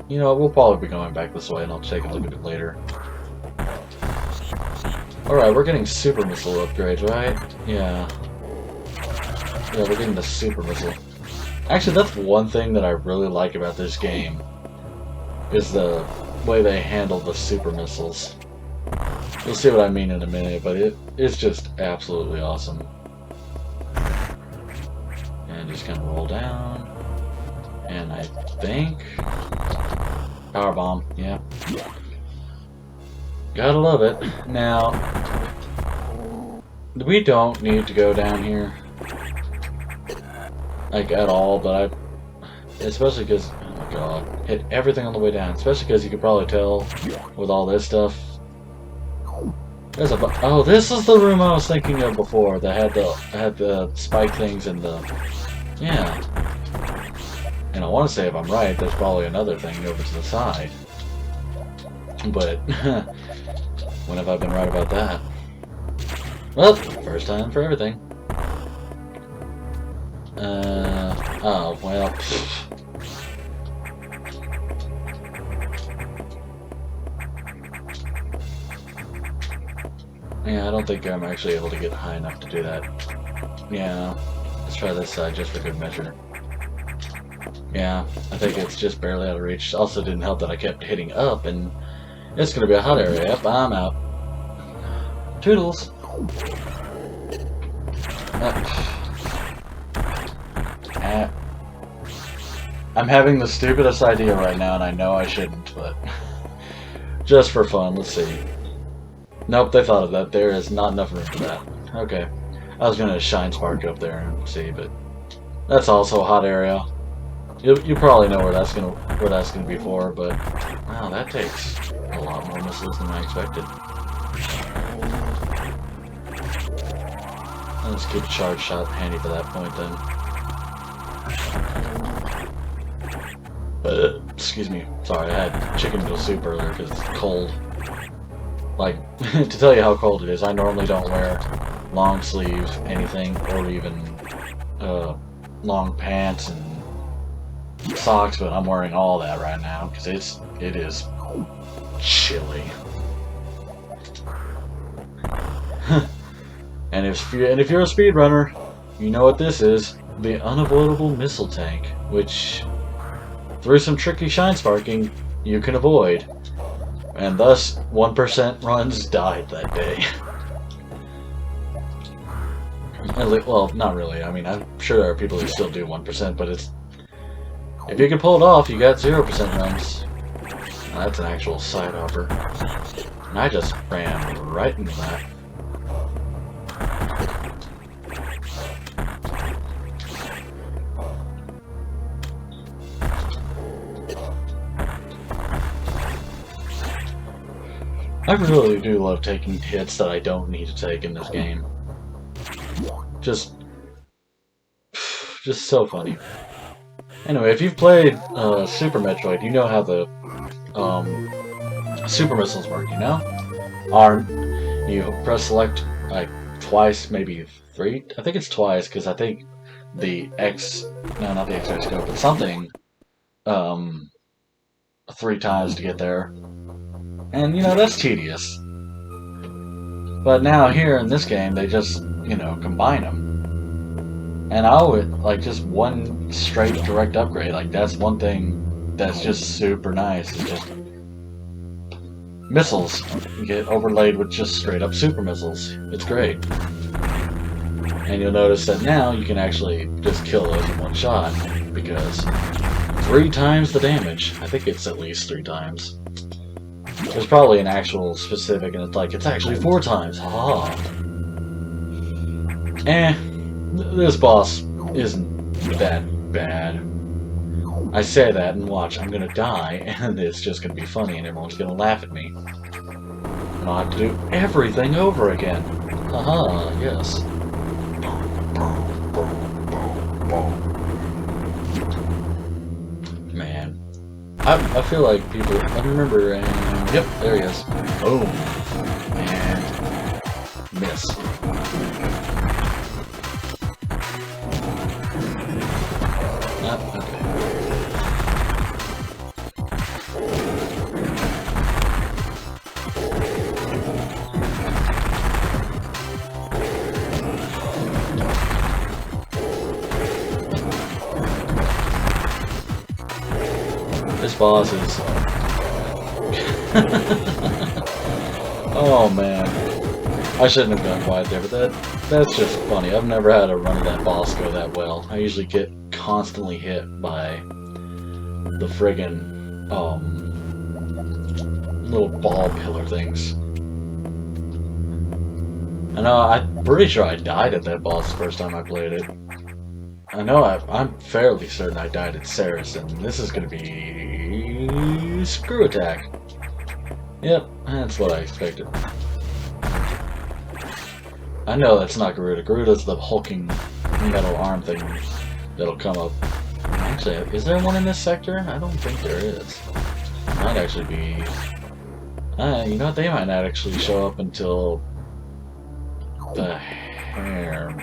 You know, we'll probably be going back this way, and I'll take a look at it later. Alright, we're getting super missile upgrades, right? Yeah. Yeah, we're getting the super missile. Actually, that's one thing that I really like about this game, is the way they handle the super missiles. You'll see what I mean in a minute, but it's just absolutely awesome. And just kind of roll down. And I think... Power bomb, yeah. Gotta love it. Now, we don't need to go down here. Like, at all, but especially because, oh my god, hit everything on the way down. Especially because you could probably tell with all this stuff. There's a oh, this is the room I was thinking of before that had the spike things and the yeah. And I want to say, if I'm right, there's probably another thing over to the side. But when have I been right about that? Well, first time for everything. Oh, well. Yeah, I don't think I'm actually able to get high enough to do that. Yeah, let's try this side just for good measure. Yeah, I think it's just barely out of reach. Also didn't help that I kept hitting up, and it's gonna be a hot area. Yep, I'm out. Toodles! I'm having the stupidest idea right now, and I know I shouldn't, but just for fun, let's see. Nope, they thought of that. There is not enough room for that. Okay. I was gonna shine spark up there and see, but that's also a hot area. You probably know where that's gonna be for, but wow, that takes a lot more missiles than I expected. Let's keep charge shot handy for that point then. Excuse me. Sorry, I had chicken noodle soup earlier because it's cold. Like, to tell you how cold it is, I normally don't wear long sleeve anything, or even long pants and socks, but I'm wearing all that right now because it is chilly. And if you're a speedrunner, you know what this is: the unavoidable missile tank, which through some tricky shine sparking you can avoid, and thus 1% runs died that day. Well, not really. I mean, I'm sure there are people who still do 1%, but it's if you can pull it off, you got 0% runs. Now, that's an actual side offer, and I just ran right into that. I really do love taking hits that I don't need to take in this game. Just so funny. Anyway, if you've played Super Metroid, you know how the super missiles work, you know? You press select like twice, maybe three? I think it's twice, because I think the no, not the X-ray scope, but something 3 times to get there. And, you know, that's tedious. But now here in this game, they just, you know, combine them. And I would, like, just one straight direct upgrade. Like, that's one thing that's just super nice. It's just missiles. You get overlaid with just straight up super missiles. It's great. And you'll notice that now you can actually just kill those in one shot. Because 3 times the damage. I think it's at least 3 times. There's probably an actual specific, and it's like, it's actually 4 times. Haha. This boss isn't that bad. I say that, and watch, I'm gonna die, and it's just gonna be funny, and everyone's gonna laugh at me. And I'll have to do everything over again. Haha, yes. Man. I feel like people... I remember... yep, there he is. Boom. And... miss. Okay. This boss is... Oh man. I shouldn't have gone quiet there, but that's just funny. I've never had a run of that boss go that well. I usually get constantly hit by the friggin' little ball pillar things. I know, I'm pretty sure I died at that boss the first time I played it. I know, I'm fairly certain I died at Saracen. This is gonna be... Screw Attack. Yep, that's what I expected. I know that's not Garuda. Garuda's the hulking metal arm thing that'll come up. Actually, is there one in this sector? I don't think there is. Might actually be... you know what? They might not actually show up until... the hair.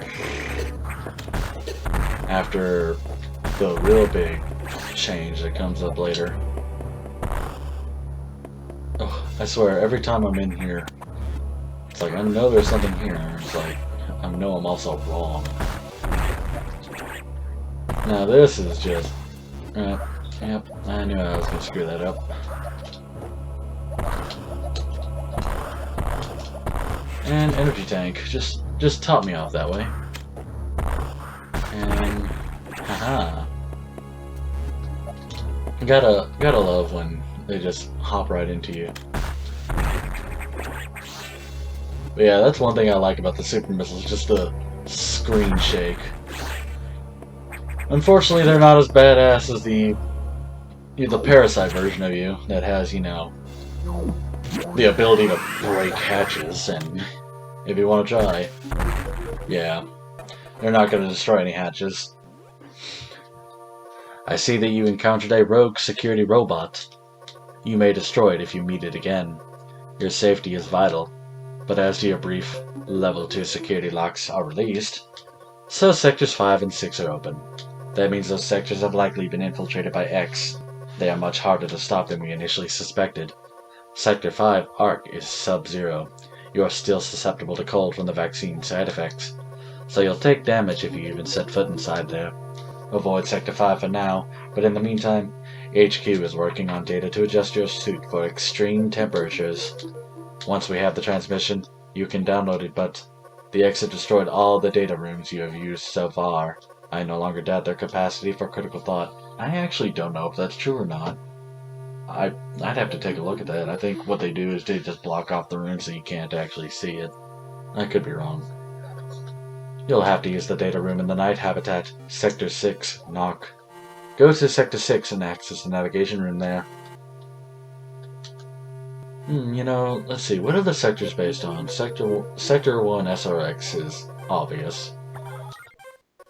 After the real big change that comes up later. Oh, I swear, every time I'm in here, it's like, I know there's something here. It's like, I know I'm also wrong. Now this is just... yep, I knew I was going to screw that up. And energy tank. Just top me off that way. And... haha. Gotta love when they just hop right into you. But yeah, that's one thing I like about the super missiles, just the screen shake. Unfortunately, they're not as badass as the Parasite version of you that has, you know, the ability to break hatches, and if you want to try, yeah, they're not going to destroy any hatches. I see that you encountered a rogue security robot. You may destroy it if you meet it again. Your safety is vital, but as to your brief, level 2 security locks are released, so sectors 5 and 6 are open. That means those sectors have likely been infiltrated by X. They are much harder to stop than we initially suspected. Sector 5 Arc is sub-zero. You are still susceptible to cold from the vaccine side effects, so you'll take damage if you even set foot inside there. Avoid Sector 5 for now, but in the meantime, HQ is working on data to adjust your suit for extreme temperatures. Once we have the transmission, you can download it, but the exit destroyed all the data rooms you have used so far. I no longer doubt their capacity for critical thought. I actually don't know if that's true or not. I'd have to take a look at that. I think what they do is they just block off the room so you can't actually see it. I could be wrong. You'll have to use the data room in the night habitat, Sector 6, Knock. Go to Sector 6 and access the navigation room there. You know, let's see, what are the sectors based on? Sector 1 SRX is obvious.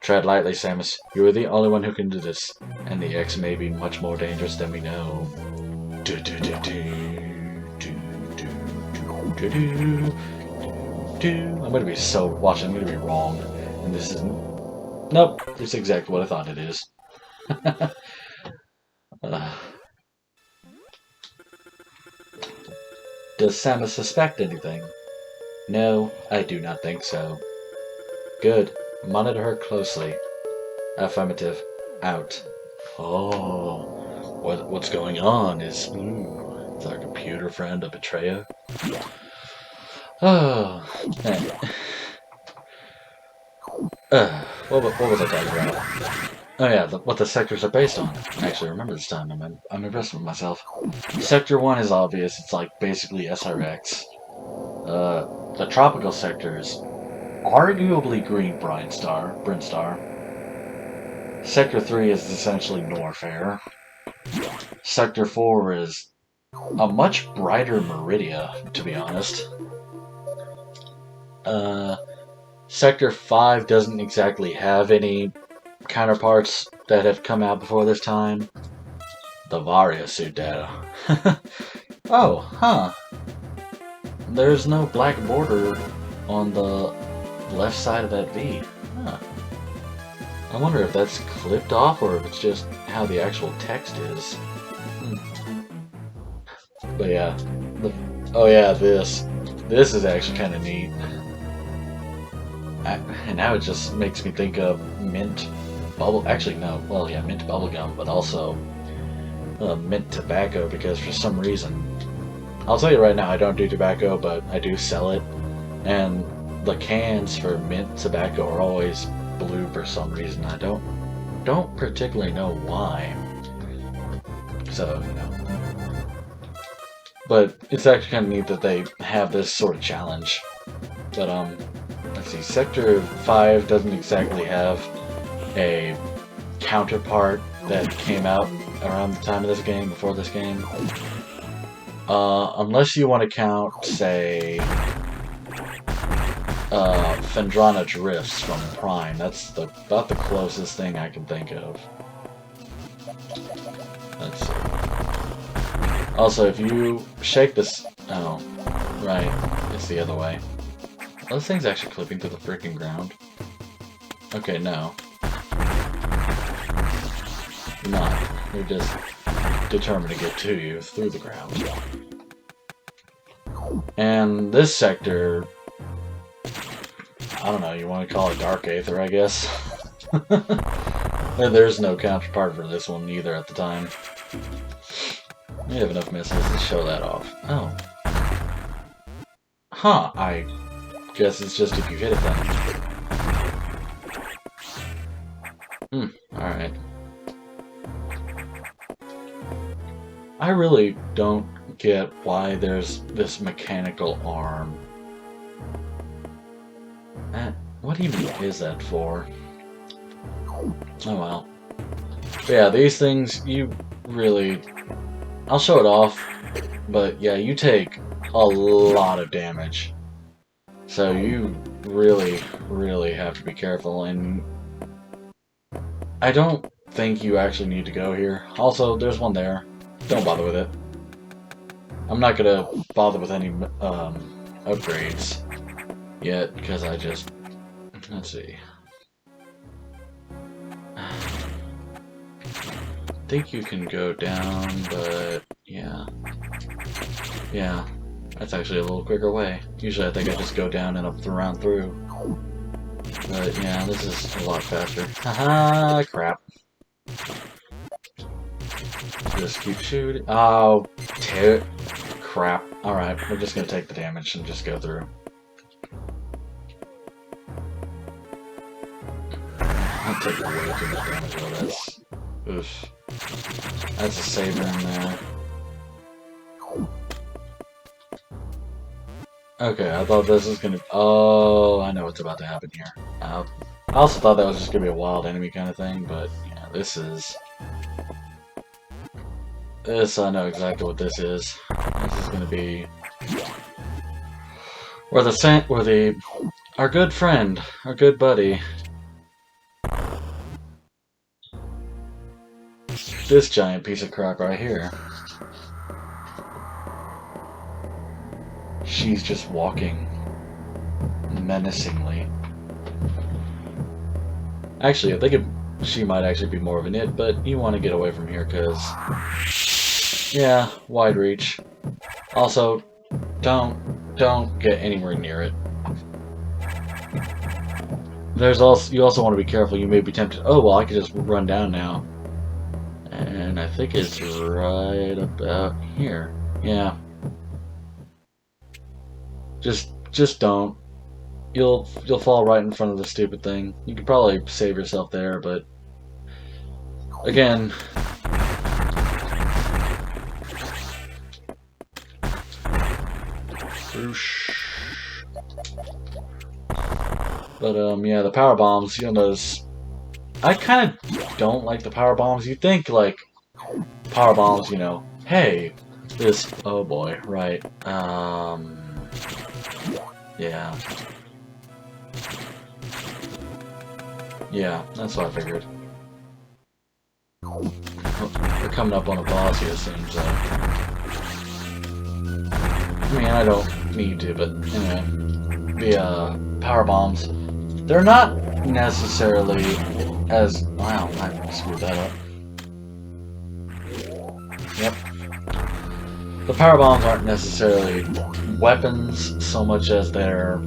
Tread lightly, Samus. You are the only one who can do this, and the X may be much more dangerous than we know. I'm gonna be so watching. I'm gonna be wrong, and this isn't. Nope, it's exactly what I thought it is. Does Samus suspect anything? No, I do not think so. Good. Monitor her closely. Affirmative. Out. Oh, what's going on? Is our computer friend a betrayer? Oh, man. What was I talking about? Oh yeah, what the sectors are based on. I actually remember this time. I'm impressed with myself. Sector 1 is obvious. It's like basically SRX. The tropical sectors. Arguably green Brinstar. Sector 3 is essentially Norfair. Sector 4 is a much brighter Meridia, to be honest. Sector 5 doesn't exactly have any counterparts that have come out before this time. The Varia suit data. Oh, huh. There's no black border on the left side of that V. Huh. I wonder if that's clipped off or if it's just how the actual text is. But yeah. Oh yeah, this is actually kind of neat. And now it just makes me think of mint bubble. Actually, no. Well, yeah, mint bubblegum, but also mint tobacco because for some reason, I'll tell you right now, I don't do tobacco, but I do sell it, and the cans for mint tobacco are always blue for some reason. I don't particularly know why. So, you know. But it's actually kind of neat that they have this sort of challenge. But, let's see, Sector 5 doesn't exactly have a counterpart that came out around the time of this game, before this game. Unless you want to count, say, Phendrana Drifts from Prime. That's about the closest thing I can think of. Let's see. Also, if you shake this... Oh, right. It's the other way. Oh, this thing's actually clipping through the freaking ground. Okay, no. You're not. You're just determined to get to you through the ground. And this sector... I don't know, you want to call it Dark Aether, I guess. There's no counterpart for this one either at the time. We have enough missiles to show that off. Oh. Huh, I guess it's just if you hit it then. Alright. I really don't get why there's this mechanical arm. What even is that for? Oh well. But yeah, these things, you really... I'll show it off, but yeah, you take a lot of damage. So you really, really have to be careful, and I don't think you actually need to go here. Also, there's one there. Don't bother with it. I'm not gonna bother with any upgrades yet, because I just... Let's see. I think you can go down, but yeah. Yeah, that's actually a little quicker way. Usually I think I just go down and up around through. But yeah, this is a lot faster. Haha, crap. Just keep shooting. Oh, crap. Alright, we're just gonna take the damage and just go through. I'm taking way too much damage though, that's... Oof. That's a saber in there. Okay, I thought this was gonna... Oh, I know what's about to happen here. I also thought that was just gonna be a wild enemy kind of thing, but yeah, this is... This, I know exactly what this is. This is gonna be... Our good friend, our good buddy... This giant piece of crap right here. She's just walking menacingly. Actually, I think she might actually be more of an it, but you want to get away from here because, yeah, wide reach. Also, don't get anywhere near it. You also want to be careful. You may be tempted. Oh well, I could just run down now. And I think it's right about here. Yeah. Just don't. You'll fall right in front of the stupid thing. You could probably save yourself there, but again, but yeah, the power bombs. You'll notice. I kind of don't like the power bombs. You think like power bombs, you know? Hey, this. Oh boy, right. Yeah. Yeah, that's what I figured. We're coming up on a boss here, seems like. I mean, I don't need to, but anyway. The power bombs, they're not necessarily as... Wow, I screwed that up. Yep. The power bombs aren't necessarily weapons so much as they're...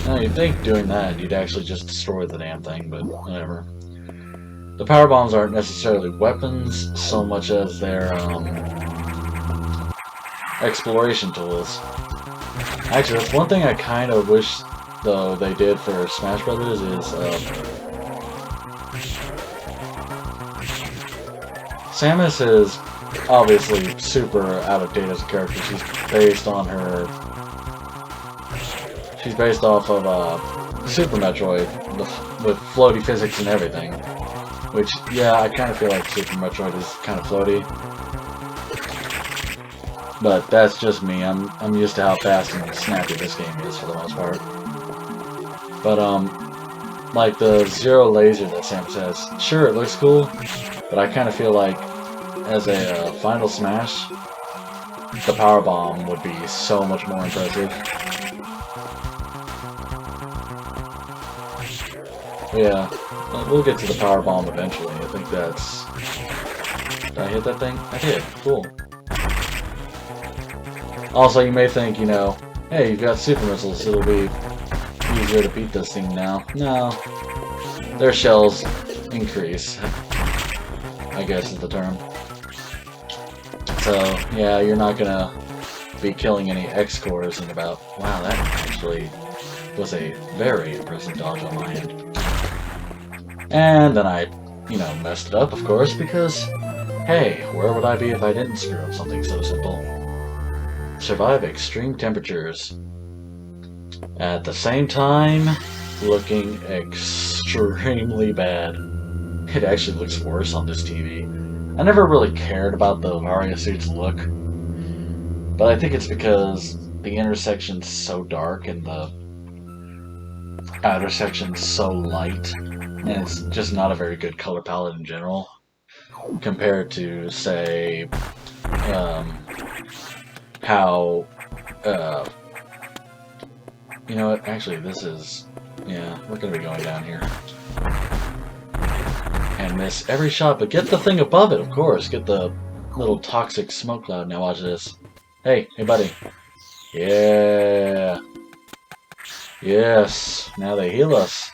Now, you'd think doing that, you'd actually just destroy the damn thing, but whatever. the power bombs aren't necessarily weapons so much as they're exploration tools. Actually, that's one thing I kind of wish, though, they did for Smash Brothers is Samus is obviously super out of date as a character. She's based on her. She's based off of Super Metroid with floaty physics and everything. Which, yeah, I kind of feel like Super Metroid is kind of floaty. But that's just me. I'm used to how fast and snappy this game is for the most part. But like the Zero Laser that Samus has, sure it looks cool, but I kind of feel like as a final smash, the power bomb would be so much more impressive. Yeah, we'll get to the power bomb eventually. I think that's. Did I hit that thing? I did. Cool. Also, you may think, you know, hey, you've got super missiles, it'll be easier to beat this thing now. No. Their shells increase, I guess is the term. So, yeah, you're not gonna be killing any X-cores in about... Wow, that actually was a very impressive dodge on my end. And then I, you know, messed it up, of course, because, hey, where would I be if I didn't screw up something so simple? Survive extreme temperatures. At the same time, looking extremely bad. It actually looks worse on this TV. I never really cared about the Varia suit's look, but I think it's because the inner section's so dark and the outer section's so light, and it's just not a very good color palette in general, compared to, say, how, you know what, actually this is, yeah, we're gonna be going down here. And miss every shot, but get the thing above it, of course, get the little toxic smoke cloud. Now watch this. Hey, hey buddy. Yeah. Yes, now they heal us.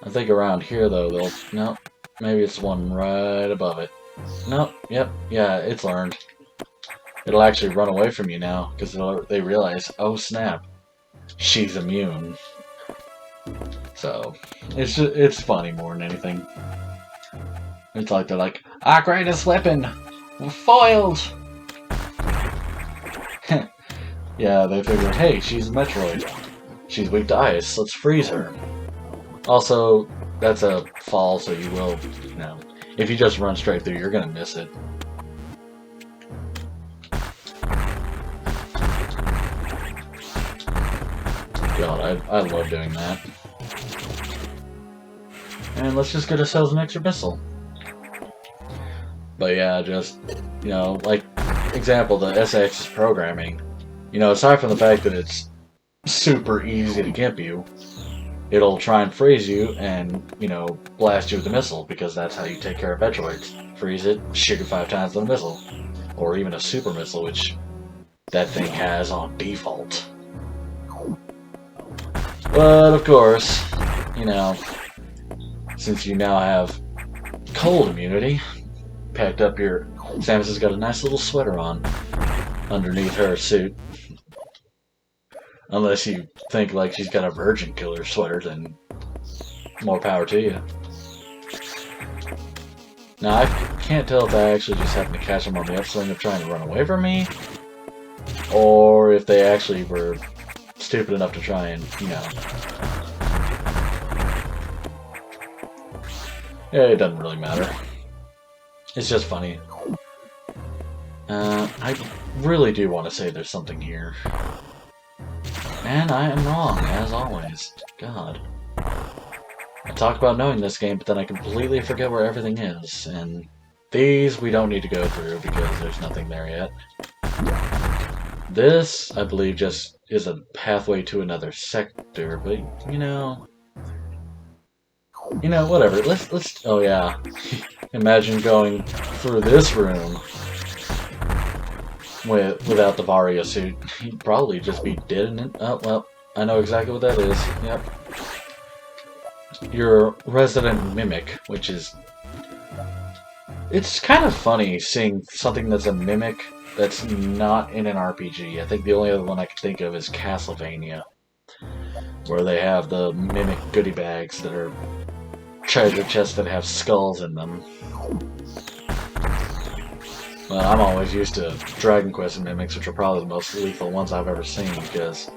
I think around here though, they'll, no, maybe it's one right above it. No, yep, yeah, it's learned. It'll actually run away from you now, because they realize, oh snap, she's immune. So, it's funny more than anything. It's like they're like, our greatest weapon! Foiled! Yeah, they figure, hey, she's a Metroid. She's weak to ice, let's freeze her. Also, that's a fall, so you will, you know, if you just run straight through, you're gonna miss it. God, I love doing that. And let's just get ourselves an extra missile. But yeah, just, you know, like, example, the SX programming. You know, aside from the fact that it's super easy to gimp you, it'll try and freeze you and, you know, blast you with a missile, because that's how you take care of Metroids. Freeze it, shoot it 5 times with a missile. Or even a super missile, which that thing has on default. But, of course, you know, since you now have cold immunity, packed up your... Samus has got a nice little sweater on underneath her suit. Unless you think like she's got a virgin killer sweater, then more power to you. Now, I can't tell if I actually just happened to catch them on the upswing of trying to run away from me, or if they actually were stupid enough to try and, you know... Yeah, it doesn't really matter. It's just funny. I really do want to say there's something here. And I am wrong, as always. God. I talk about knowing this game, but then I completely forget where everything is. And these we don't need to go through because there's nothing there yet. This, I believe, just is a pathway to another sector, but, you know... You know, whatever. Let's... Oh, yeah. Imagine going through this room without the Varia suit. He'd probably just be dead in it. Oh, well, I know exactly what that is. Yep. your resident mimic, which is... It's kind of funny seeing something that's a mimic that's not in an RPG. I think the only other one I can think of is Castlevania, where they have the mimic goodie bags that are treasure chests that have skulls in them. Well, I'm always used to Dragon Quest mimics, which are probably the most lethal ones I've ever seen, because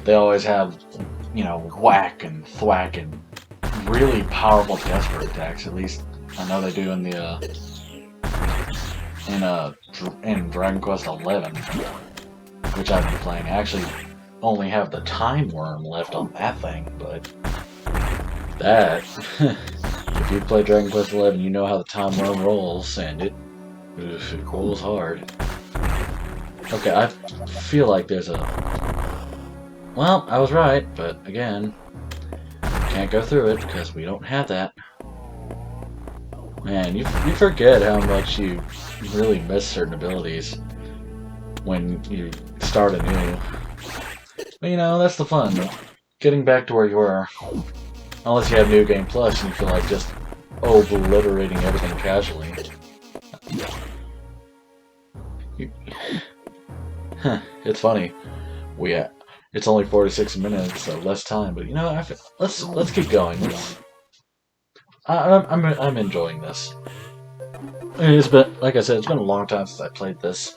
they always have, you know, whack and thwack and really powerful desperate attacks. At least I know they do in the in Dragon Quest 11, which I've been playing. I actually only have the time worm left on that thing, but that if you play Dragon Quest 11, you know how the time worm rolls, and it rolls hard. Okay, I feel like there's a... Well, I was right, but again, can't go through it because we don't have that. Man, you forget how much you really miss certain abilities when you start anew. But you know, that's the fun. Getting back to where you were. Unless you have New Game Plus and you feel like just obliterating everything casually. It's funny. It's only 46 minutes, so less time. But you know, let's keep going. I'm enjoying this. It's been, like I said, it's been a long time since I played this.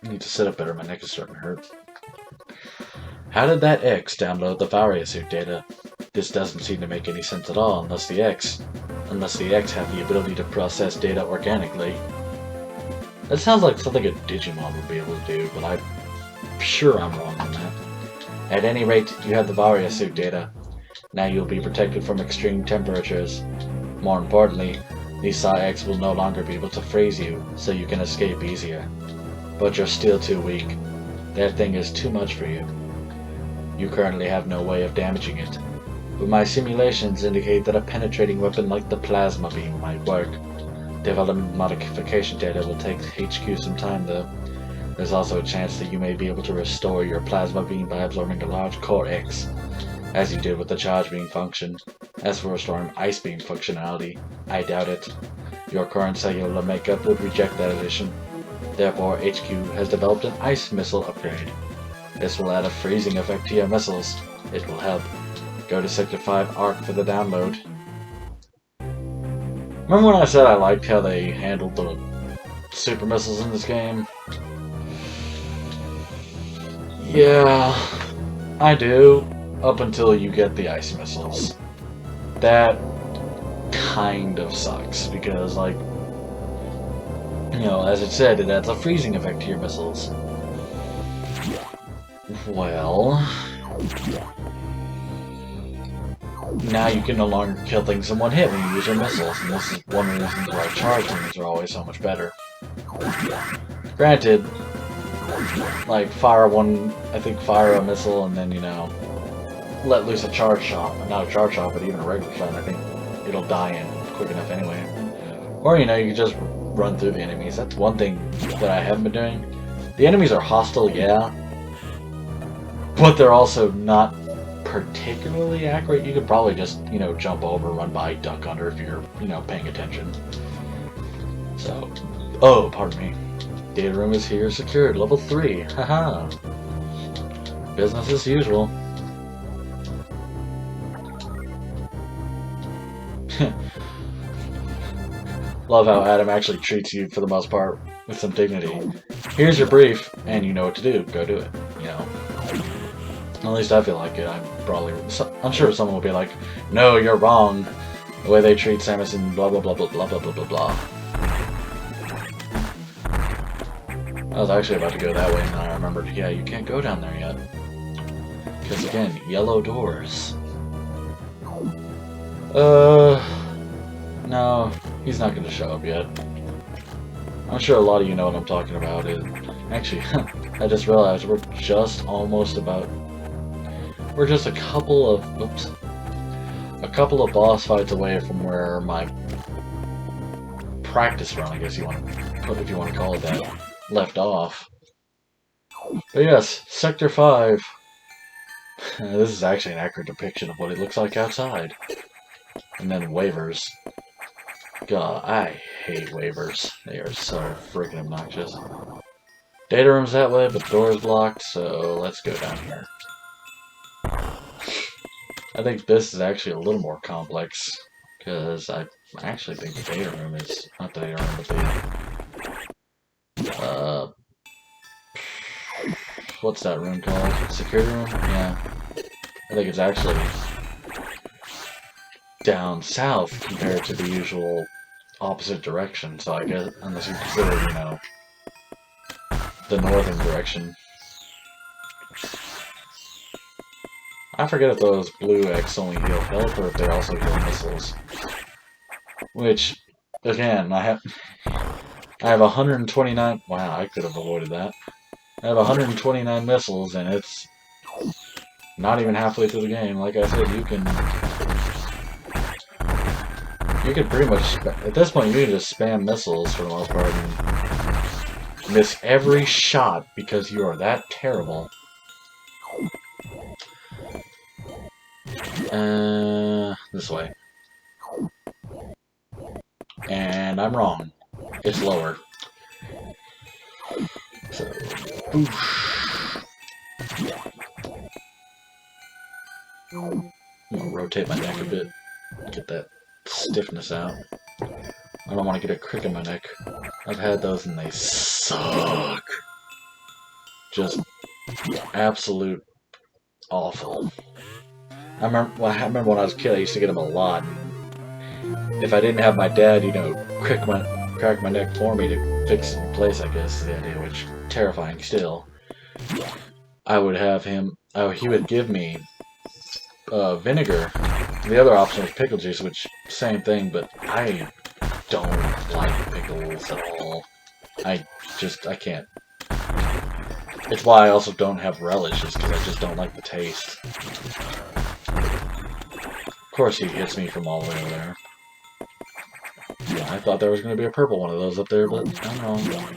I need to sit up better. My neck is starting to hurt. How did that X download the Varia suit data? This doesn't seem to make any sense at all unless the X have the ability to process data organically. That sounds like something a Digimon would be able to do, but I'm sure I'm wrong on that. At any rate, you have the Varia suit data. Now you'll be protected from extreme temperatures. More importantly, the Psy-X will no longer be able to freeze you, so you can escape easier. But you're still too weak. That thing is too much for you. You currently have no way of damaging it. But my simulations indicate that a penetrating weapon like the plasma beam might work. Development modification data will take HQ some time though. There's also a chance that you may be able to restore your plasma beam by absorbing a large core X, as you did with the charge beam function. As for restoring ice beam functionality, I doubt it. Your current cellular makeup would reject that addition. Therefore, HQ has developed an ice missile upgrade. This will add a freezing effect to your missiles. It will help. Go to Sector 5 Arc for the download. Remember when I said I liked how they handled the super missiles in this game? Yeah, I do. Up until you get the ice missiles. That kind of sucks, because, like, you know, as it said, it adds a freezing effect to your missiles. Well... now you can no longer kill things in one hit when you use your missiles, and this is one of the reasons why charge things are always so much better. Granted, like, fire a missile and then, you know, let loose a charge shot. Not a charge shot, but even a regular shot, I think it'll die in quick enough anyway. Or, you know, you can just run through the enemies. That's one thing that I haven't been doing. The enemies are hostile, yeah, but they're also not particularly accurate. You could probably just, you know, jump over, run by, duck under if you're, you know, paying attention. So, oh, pardon me. Data room is here, secured, level 3. Haha. Business as usual. Love how Adam actually treats you, for the most part, with some dignity. Here's your brief, and you know what to do. Go do it. You know. At least I feel like it. I'm sure someone will be like, "No, you're wrong. The way they treat Samus and blah blah blah blah blah blah blah blah blah." I was actually about to go that way, and then I remembered, yeah, you can't go down there yet. Because again, yellow doors. No, he's not going to show up yet. I'm sure a lot of you know what I'm talking about. Actually, I just realized we're just a couple of boss fights away from where my practice run, I guess if you want to call it that, left off. But yes, Sector 5. This is actually an accurate depiction of what it looks like outside. And then waivers. God, I hate waivers. They are so freaking obnoxious. Data room's that way, but the door's blocked, so let's go down here. I think this is actually a little more complex, because I actually think the data room is, not the data room, but the, what's that room called? Security room? Yeah. I think it's actually down south compared to the usual opposite direction, so I guess, unless you consider, you know, the northern direction. I forget if those blue X only heal health or if they also heal missiles. Which, again, I have 129. Wow, I could have avoided that. I have 129 missiles, and it's not even halfway through the game. Like I said, you can pretty much, at this point, you can just spam missiles for the most part and miss every shot because you are that terrible. This way. And I'm wrong. It's lower. So, boosh. I'm gonna rotate my neck a bit. Get that stiffness out. I don't want to get a crick in my neck. I've had those and they suck. Just absolute awful. I remember when I was a kid, I used to get them a lot. If I didn't have my dad, you know, crack my neck for me to fix it in place, I guess is the idea, which terrifying still. I would have him. Oh, he would give me vinegar. The other option was pickle juice, which same thing, but I don't like pickles at all. I can't. It's why I also don't have relish, is because I just don't like the taste. Of course he hits me from all the way over there. Yeah, I thought there was going to be a purple one of those up there, but I'm wrong.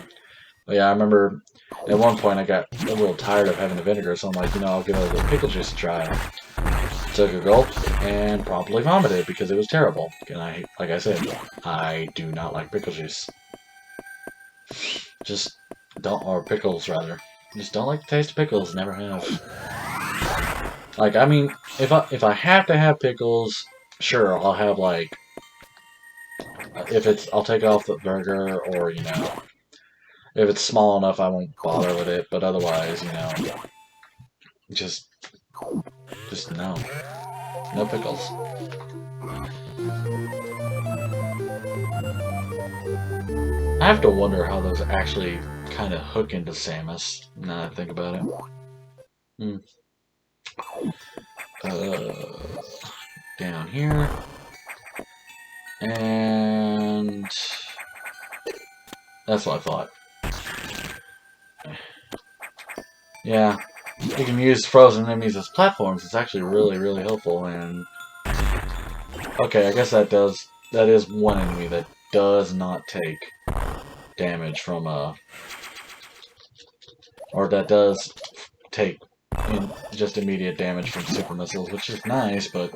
But yeah, I remember at one point I got a little tired of having the vinegar, so I'm like, you know, I'll give it a little pickle juice a try. Took a gulp and promptly vomited because it was terrible. And like I said, I do not like pickle juice. Just don't, or pickles rather. Just don't like the taste of pickles. Never have. Like, I mean, if I have to have pickles, sure, I'll have like, I'll take it off the burger, or you know, if it's small enough, I won't bother with it. But otherwise, you know, just no. No pickles. I have to wonder how those actually kind of hook into Samus, now that I think about it. Down here. And that's what I thought. Yeah. You can use frozen enemies as platforms. It's actually really, really helpful. And okay, I guess that is one enemy that does not take damage from or that does take just immediate damage from super missiles, which is nice, but